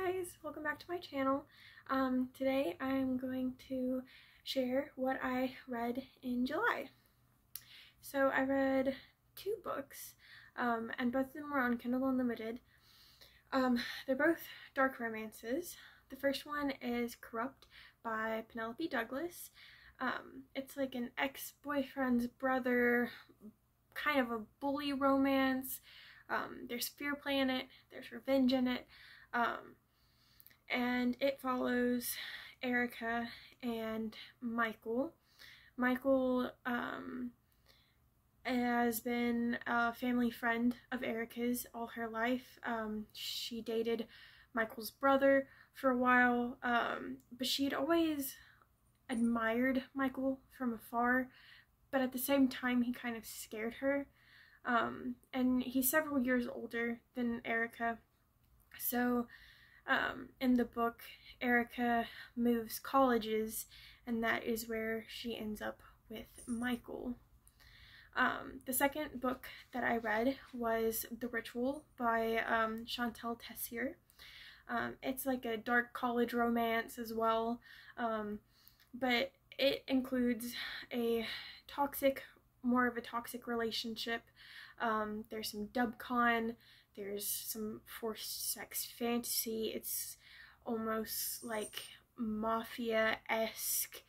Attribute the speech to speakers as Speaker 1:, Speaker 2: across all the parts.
Speaker 1: guys, welcome back to my channel. Today I'm going to share what I read in July. So I read two books, and both of them were on Kindle Unlimited. They're both dark romances. The first one is Corrupt by Penelope Douglas. It's like an ex-boyfriend's brother, kind of a bully romance. There's fear play in it, there's revenge in it, and it follows Erica and Michael. Michael has been a family friend of Erica's all her life. She dated Michael's brother for a while, but she'd always admired Michael from afar, but at the same time he kind of scared her. And he's several years older than Erica. So in the book, Erica moves colleges, and that is where she ends up with Michael. The second book that I read was The Ritual by Shantel Tessier. It's like a dark college romance as well, but it includes more of a toxic relationship. There's some dubcon, there's some forced sex fantasy. It's almost like mafia-esque.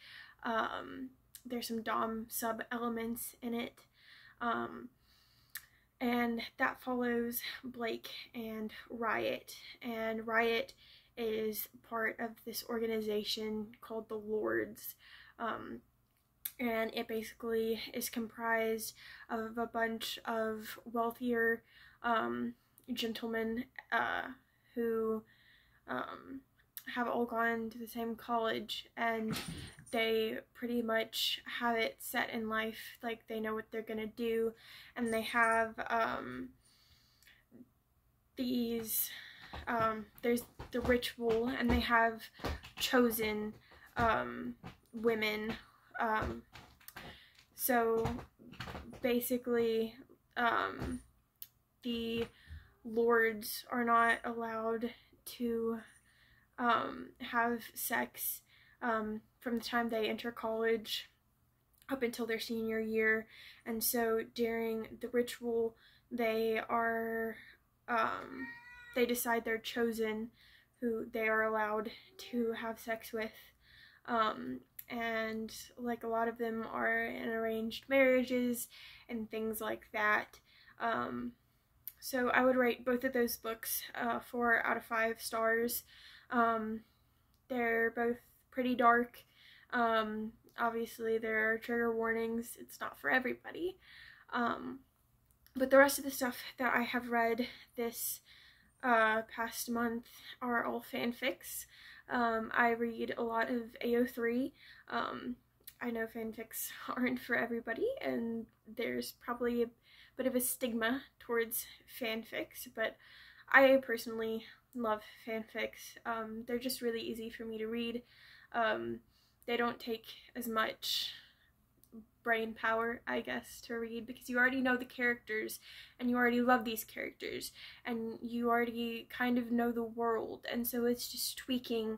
Speaker 1: There's some dom sub elements in it, and that follows Blake and Riot. And Riot is part of this organization called the Lords, and it basically is comprised of a bunch of wealthier gentlemen who have all gone to the same college, and they pretty much have it set in life, like they know what they're gonna do, and they have there's the ritual, and they have chosen women. So basically the lords are not allowed to have sex from the time they enter college up until their senior year, and so during the ritual they decide they're chosen who they are allowed to have sex with, and like a lot of them are in arranged marriages and things like that. So I would rate both of those books 4 out of 5 stars. They're both pretty dark. Obviously there are trigger warnings. It's not for everybody. But the rest of the stuff that I have read this past month are all fanfics. I read a lot of AO3. I know fanfics aren't for everybody, and there's probably a bit of a stigma towards fanfics, but I personally love fanfics. They're just really easy for me to read. They don't take as much brain power, I guess, to read, because you already know the characters, and you already love these characters, and you already kind of know the world, and so it's just tweaking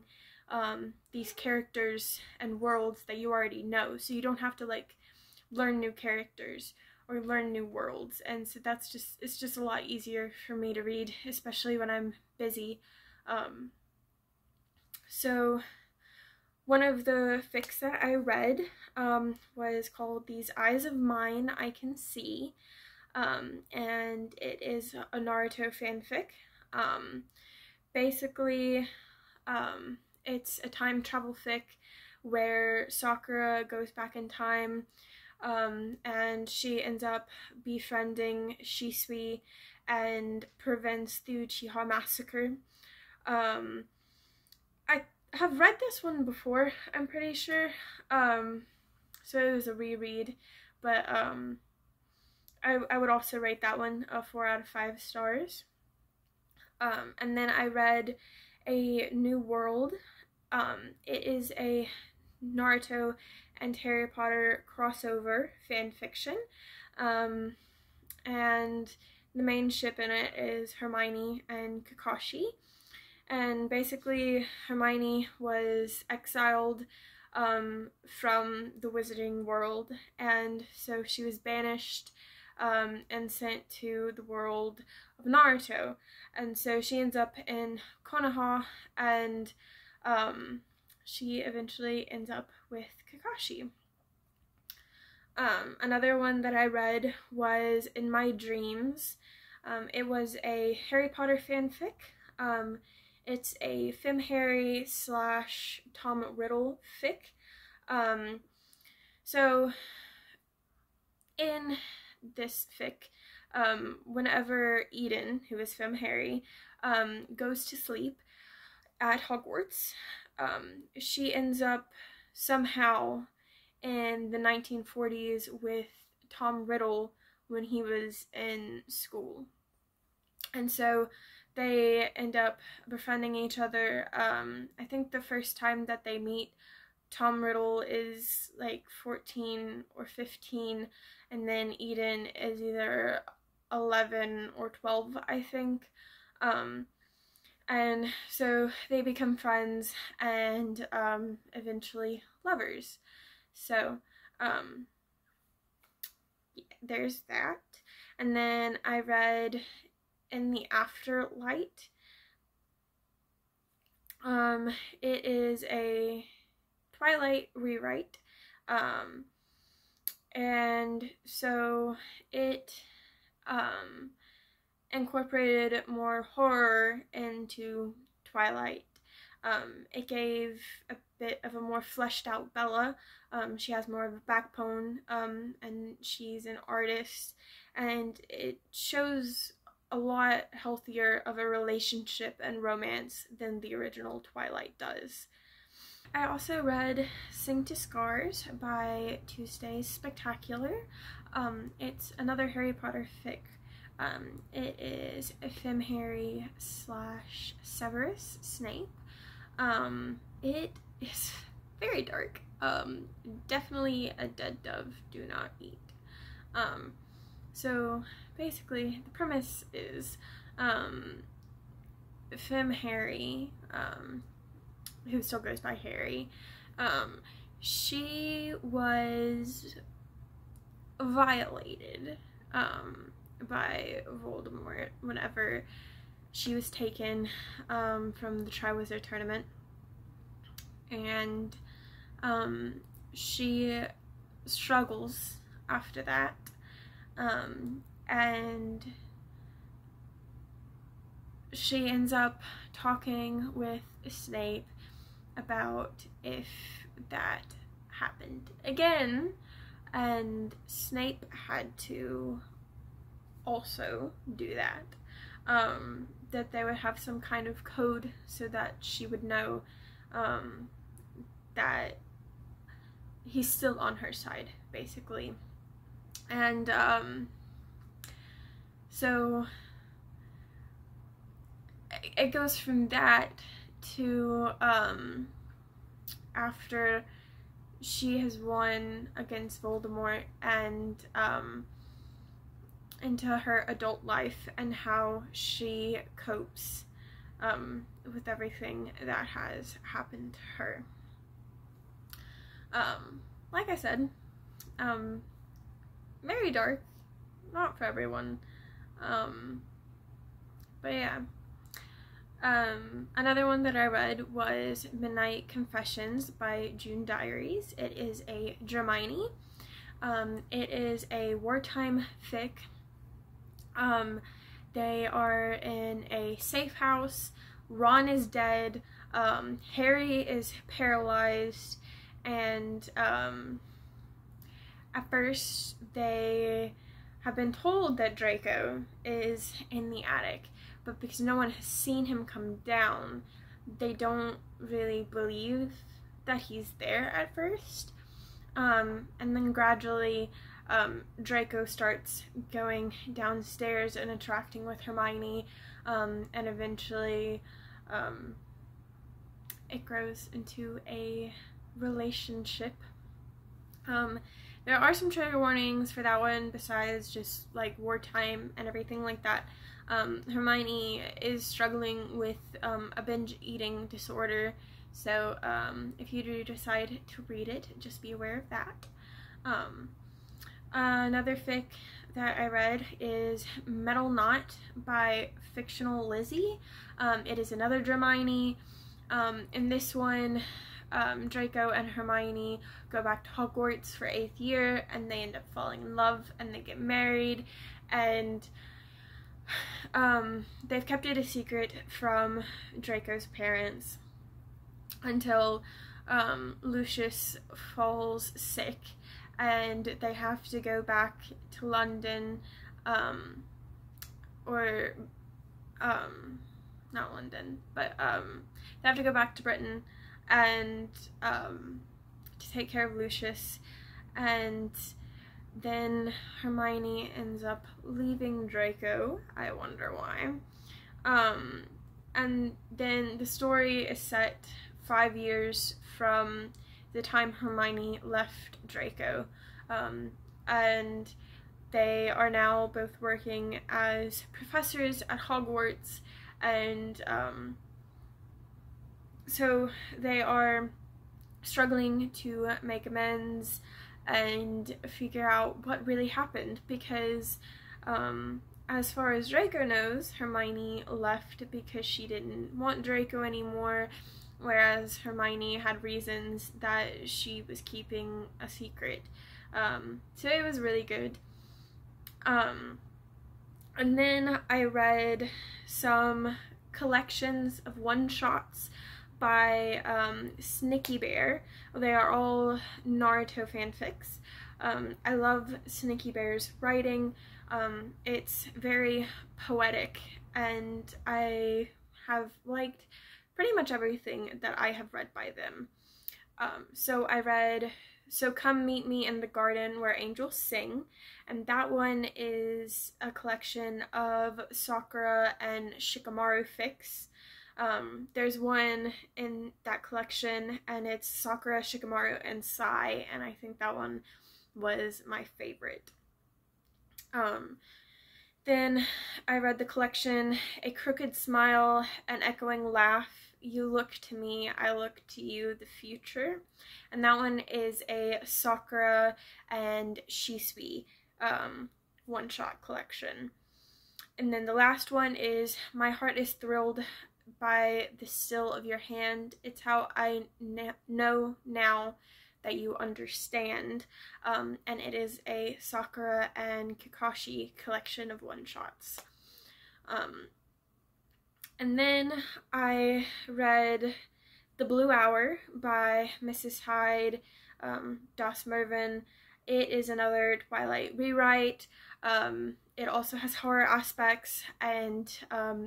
Speaker 1: these characters and worlds that you already know, so you don't have to like learn new characters or learn new worlds, and so it's just a lot easier for me to read, especially when I'm busy. So one of the fics that I read was called These Eyes of Mine I Can See, and it is a Naruto fanfic. Basically, it's a time travel fic where Sakura goes back in time, and she ends up befriending Shisui and prevents the Uchiha massacre. I have read this one before, I'm pretty sure, so it was a reread, but I would also rate that one a 4 out of 5 stars. And then I read A New World. It is a Naruto and Harry Potter crossover fan fiction, and the main ship in it is Hermione and Kakashi, And basically Hermione was exiled from the wizarding world, and so she was banished and sent to the world of Naruto. And so she ends up in Konoha, and she eventually ends up with Kakashi. Another one that I read was In My Dreams. It was a Harry Potter fanfic. It's a Fem Harry / Tom Riddle fic. So in this fic, whenever Eden, who is Fem Harry, goes to sleep at Hogwarts, she ends up somehow in the 1940s with Tom Riddle when he was in school. And so they end up befriending each other. I think the first time that they meet, Tom Riddle is like 14 or 15, and then Eden is either 11 or 12, I think. And so they become friends and eventually lovers. So yeah, there's that. And then I read In the Afterlight. It is a Twilight Rewrite, and so it incorporated more horror into Twilight. It gave a bit of a more fleshed out Bella. She has more of a backbone, and she's an artist, and it shows a lot healthier of a relationship and romance than the original Twilight does. I also read Sing to Scars by Tuesdayspectacular. It's another Harry Potter fic. It is a Fem Harry / Severus Snape. It is very dark. Definitely a dead dove do not eat. So basically the premise is Fem Harry, who still goes by Harry, she was violated by Voldemort whenever she was taken from the Triwizard Tournament, and she struggles after that, and she ends up talking with Snape about if that happened again, and Snape had to also do that, that they would have some kind of code so that she would know that he's still on her side, basically. And so it goes from that to after she has won against Voldemort, and into her adult life and how she copes with everything that has happened to her. Like I said, very dark, not for everyone, but yeah. Another one that I read was Midnight Confessions by Junediaries. It is a Dramini. It is a wartime fic. They are in a safe house. Ron is dead. Harry is paralyzed, and at first they have been told that Draco is in the attic, but because no one has seen him come down, they don't really believe that he's there at first. And then gradually Draco starts going downstairs and interacting with Hermione, and eventually it grows into a relationship. There are some trigger warnings for that one besides just like wartime and everything like that. Hermione is struggling with a binge eating disorder, so if you do decide to read it, just be aware of that. Another fic that I read is Meddle Not by Fictionallizzy. It is another Dramini. In this one, Draco and Hermione go back to Hogwarts for 8th year, and they end up falling in love, and they get married, and they've kept it a secret from Draco's parents until Lucius falls sick, and they have to go back to London, not London, but they have to go back to Britain and to take care of Lucius, and then Hermione ends up leaving Draco. I wonder why. And then the story is set 5 years from the time Hermione left Draco, and they are now both working as professors at Hogwarts, and so they are struggling to make amends and figure out what really happened, because as far as Draco knows, Hermione left because she didn't want Draco anymore, whereas Hermione had reasons that she was keeping a secret. So it was really good. And then I read some collections of one-shots by snickiebear. They are all Naruto fanfics. I love snickiebear's writing. It's very poetic, and I have liked pretty much everything that I have read by them. So I read So Come Meet Me in the Garden Where Angels Sing, and that one is a collection of Sakura and Shikamaru fics. There's one in that collection, and it's Sakura, Shikamaru, and Sai, and I think that one was my favorite. Then I read the collection A Crooked Smile, An Echoing Laugh, You Look to Me, I Look to You, The Future, and that one is a Sakura and Shisui one-shot collection. And then the last one is My Heart is Thrilled by The Still of Your Hand. It's How I Know Now That You Understand, and it is a Sakura and Kakashi collection of one-shots. And then I read The Blue Hour by Mrs. Hyde, DasMervin. It is another Twilight Rewrite. It also has horror aspects, and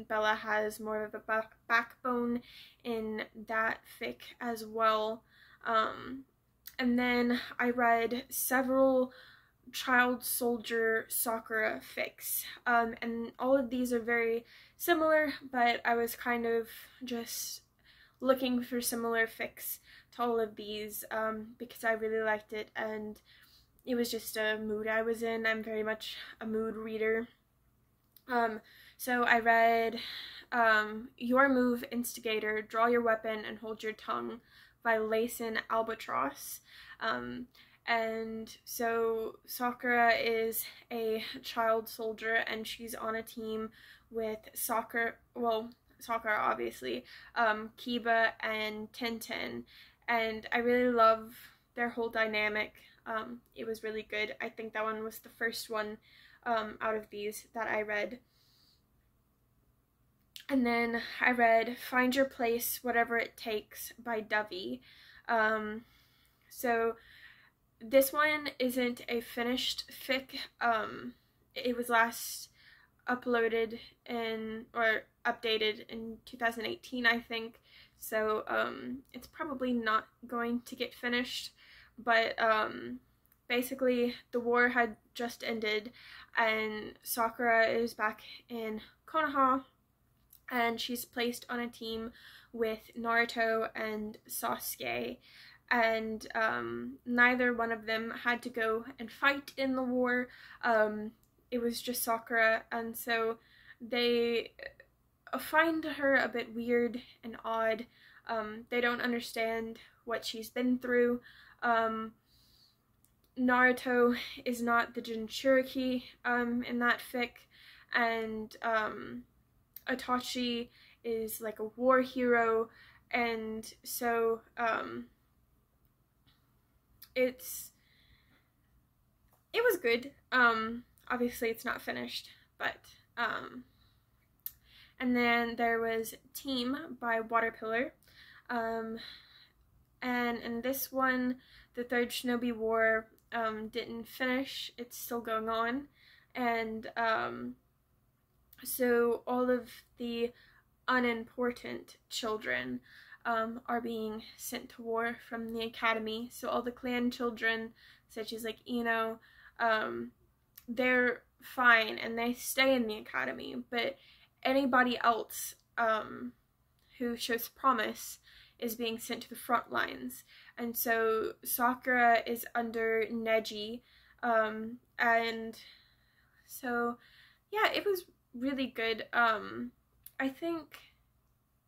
Speaker 1: Bella has more of a backbone in that fic as well. And then I read several child soldier Sakura fics, and all of these are very similar, but I was kind of just looking for similar fics to all of these because I really liked it, and it was just a mood I was in. I'm very much a mood reader. So I read Your Move, Instigator, Draw Your Weapon and Hold Your Tongue by Layson Albatross. And so Sakura is a child soldier, and she's on a team with Sakura obviously, Kiba and Tintin, and I really love their whole dynamic. It was really good. I think that one was the first one out of these that I read. And then I read Find Your Place, Whatever It Takes by Dovey. So this one isn't a finished fic. It was last uploaded or updated in 2018, I think. So it's probably not going to get finished. But basically the war had just ended, and Sakura is back in Konoha, and she's placed on a team with Naruto and Sasuke, and neither one of them had to go and fight in the war. It was just Sakura, and so they find her a bit weird and odd. They don't understand what she's been through. Naruto is not the Jinchuriki in that fic, and Itachi is like a war hero, and so it was good. Obviously it's not finished, but and then there was Team by Waterpillar, and in this one the Third Shinobi War didn't finish. It's still going on, and so all of the unimportant children are being sent to war from the academy. So all the clan children, such as like Ino, they're fine and they stay in the academy, but anybody else who shows promise is being sent to the front lines. And so Sakura is under Neji, and so yeah, it was really good. I think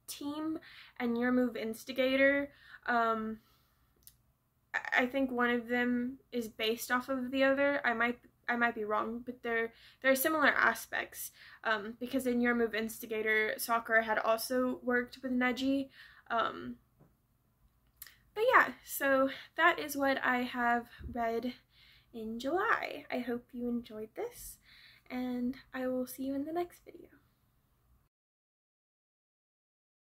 Speaker 1: Team and Your Move Instigator, I think one of them is based off of the other. I might be wrong, but there are similar aspects, because in Your Move Instigator, Sakura had also worked with Neji. But yeah, so that is what I have read in July. I hope you enjoyed this, and I will see you in the next video.